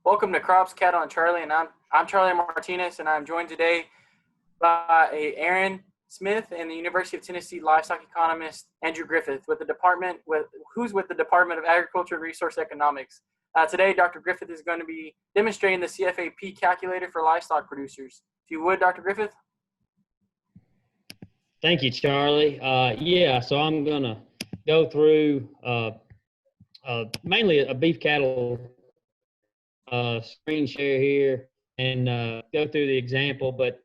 Welcome to Crops, Cattle, and Charley, and I'm Charley Martinez, and I'm joined today by Aaron Smith and the University of Tennessee Livestock Economist Andrew Griffith who's with the Department of Agriculture and Resource Economics. Today, Dr. Griffith is going to be demonstrating the CFAP calculator for livestock producers. If you would, Dr. Griffith. Thank you, Charlie. So I'm going to go through mainly a beef cattle screen share here and go through the example. But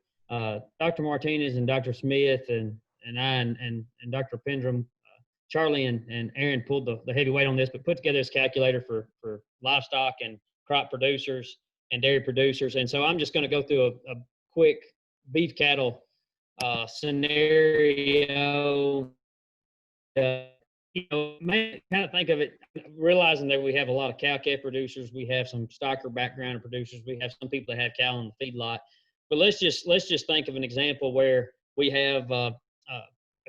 Dr. Martinez and Dr. Smith and I and Dr. Pendrum, Charlie and Aaron pulled the heavy weight on this, but put together this calculator for livestock and crop producers and dairy producers. And so I'm just going to go through a quick beef cattle scenario. Kind of think of it, realizing that we have a lot of cow-calf producers, we have some stocker background producers, we have some people that have cow in the feedlot. But let's just think of an example where we have a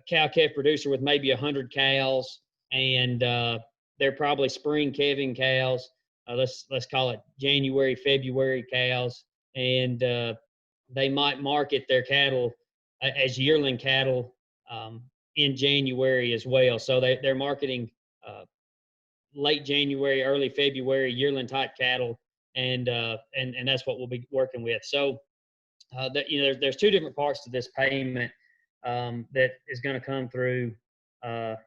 cow-calf producer with maybe 100 cows, and they're probably spring calving cows. Let's call it January, February cows, and they might market their cattle as yearling cattle in January as well. So they're marketing late January, early February yearling type cattle, and that's what we'll be working with. So there's two different parts to this payment that is going to come through the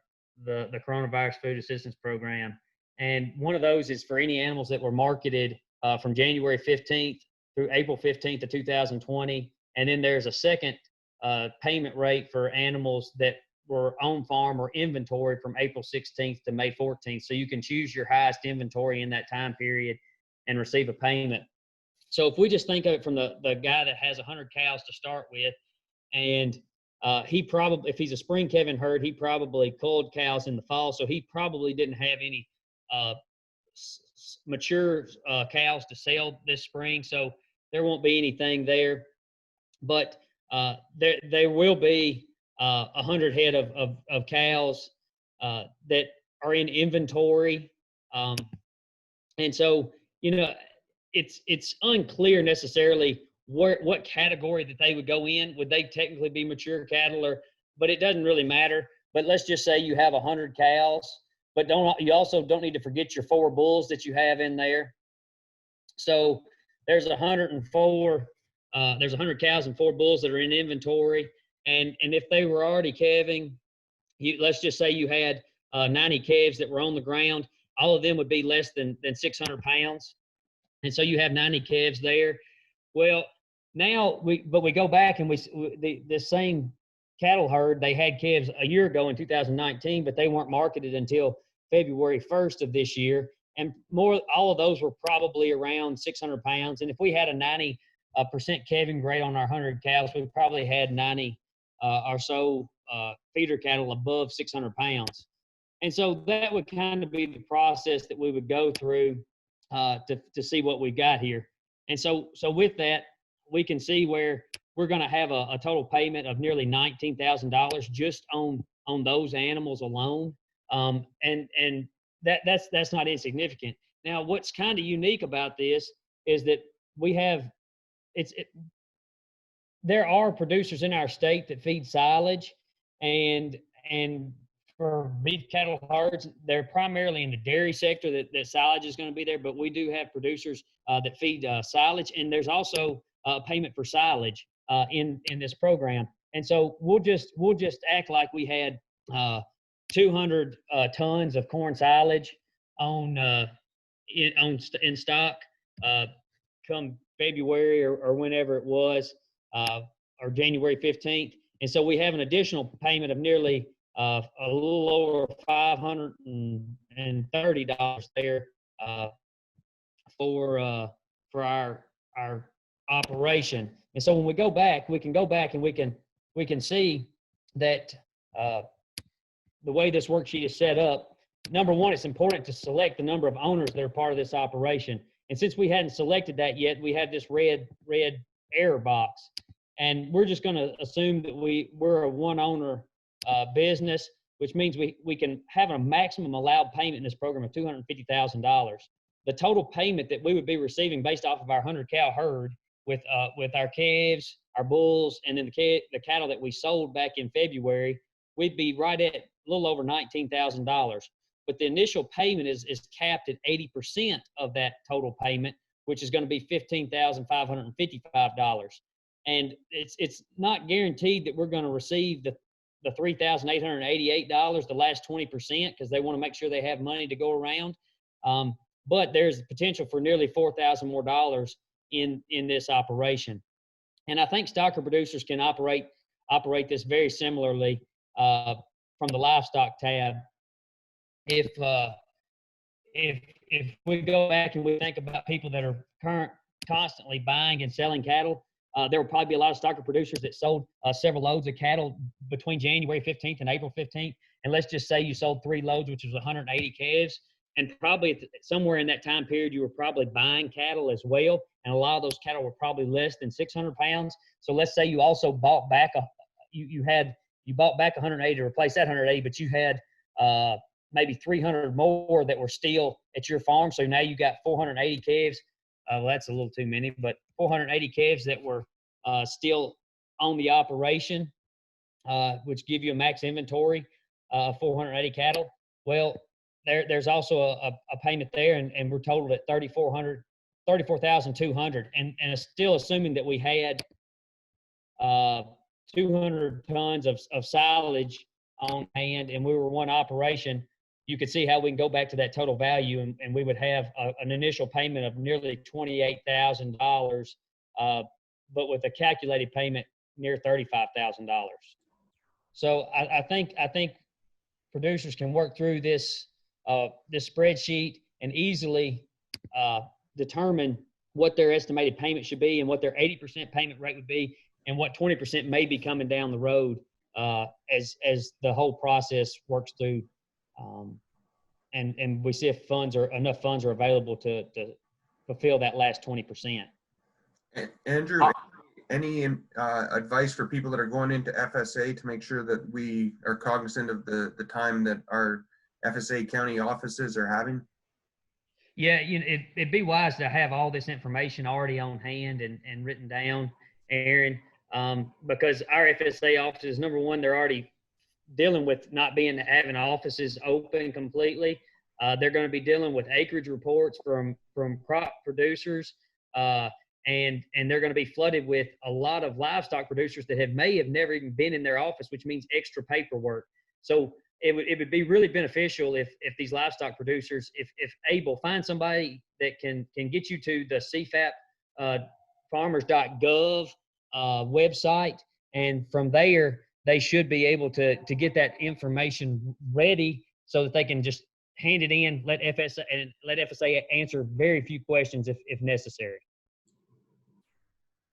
Coronavirus Food Assistance Program, and one of those is for any animals that were marketed from January 15th through April 15th of 2020, and then there's a second payment rate for animals that were on farm or inventory from April 16th to May 14th. So you can choose your highest inventory in that time period and receive a payment. So if we just think of it from the guy that has 100 cows to start with, and he probably, if he's a spring calving herd, he probably culled cows in the fall. So he probably didn't have any mature cows to sell this spring. So there won't be anything there. But there will be 100 head of cows that are in inventory, and so it's unclear necessarily what category that they would go in. Would they technically be mature cattle, but it doesn't really matter. But let's just say you have 100 cows, but you also don't need to forget your 4 bulls that you have in there. So there's 104. There's 100 cows and 4 bulls that are in inventory. And if they were already calving, let's just say you had 90 calves that were on the ground, all of them would be less than 600 pounds. And so you have 90 calves there. Well, now we go back and the same cattle herd, they had calves a year ago in 2019, but they weren't marketed until February 1st of this year. And all of those were probably around 600 pounds. And if we had a 90% calving rate on our 100 cows, we probably had 90 or so feeder cattle above 600 pounds. And so that would kind of be the process that we would go through to see what we've got here. And so with that, we can see where we're going to have a total payment of nearly $19,000 just on those animals alone. And that's not insignificant. Now, what's kind of unique about this is that we have there are producers in our state that feed silage, and for beef cattle herds, they're primarily in the dairy sector that silage is going to be there, but we do have producers that feed silage, and there's also payment for silage in this program. And so we'll just act like we had 200 tons of corn silage in stock come February or whenever it was, or January 15th. And so we have an additional payment of nearly a little over $530 there for our operation. And so when we go back, we can go back and we can see that the way this worksheet is set up, number one, it's important to select the number of owners that are part of this operation. And since we hadn't selected that yet, we have this red error box. And we're just going to assume that we're a one-owner business, which means we can have a maximum allowed payment in this program of $250,000. the total payment that we would be receiving based off of our 100 cow herd with our calves, our bulls, and then the cattle that we sold back in February, we'd be right at a little over $19,000. But the initial payment is capped at 80% of that total payment, which is going to be $15,555. And it's not guaranteed that we're going to receive the $3,888, the last 20%, because they want to make sure they have money to go around. But there's potential for nearly $4,000 more dollars in this operation. And I think stocker producers can operate this very similarly from the livestock tab. If we go back and we think about people that are constantly buying and selling cattle, there will probably be a lot of stocker producers that sold several loads of cattle between January 15th and April 15th. And let's just say you sold 3 loads, which was 180 calves. And probably somewhere in that time period, you were probably buying cattle as well. And a lot of those cattle were probably less than 600 pounds. So let's say you also bought back you bought back 180 to replace that 180, but you had maybe 300 more that were still at your farm. So now you got 480 calves. Well, that's a little too many, but 480 calves that were still on the operation, which give you a max inventory of 480 cattle. Well, there's also a payment there, and we're totaled at $34,200, and it's still assuming that we had 200 tons of silage on hand, and we were one operation. You could see how we can go back to that total value, and we would have an initial payment of nearly $28,000, but with a calculated payment near $35,000. So I think producers can work through this spreadsheet and easily determine what their estimated payment should be and what their 80% payment rate would be, and what 20% may be coming down the road as the whole process works through. And we see if enough funds are available to fulfill that last 20%. Andrew, any advice for people that are going into FSA to make sure that we are cognizant of the time that our FSA county offices are having? Yeah, it'd be wise to have all this information already on hand and written down, Aaron, because our FSA offices, number one, they're already dealing with not having offices open completely. They're going to be dealing with acreage reports from crop producers, and they're going to be flooded with a lot of livestock producers that may have never even been in their office, which means extra paperwork. So it would be really beneficial if these livestock producers, if able, find somebody that can get you to the CFAP farmers.gov website, and from there they should be able to get that information ready so that they can just hand it in, let FSA answer very few questions if necessary.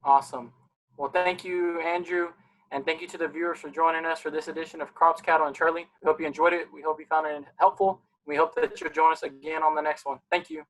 Awesome. Well, thank you, Andrew, and thank you to the viewers for joining us for this edition of Crops, Cattle, and Charley. We hope you enjoyed it. We hope you found it helpful. We hope that you'll join us again on the next one. Thank you.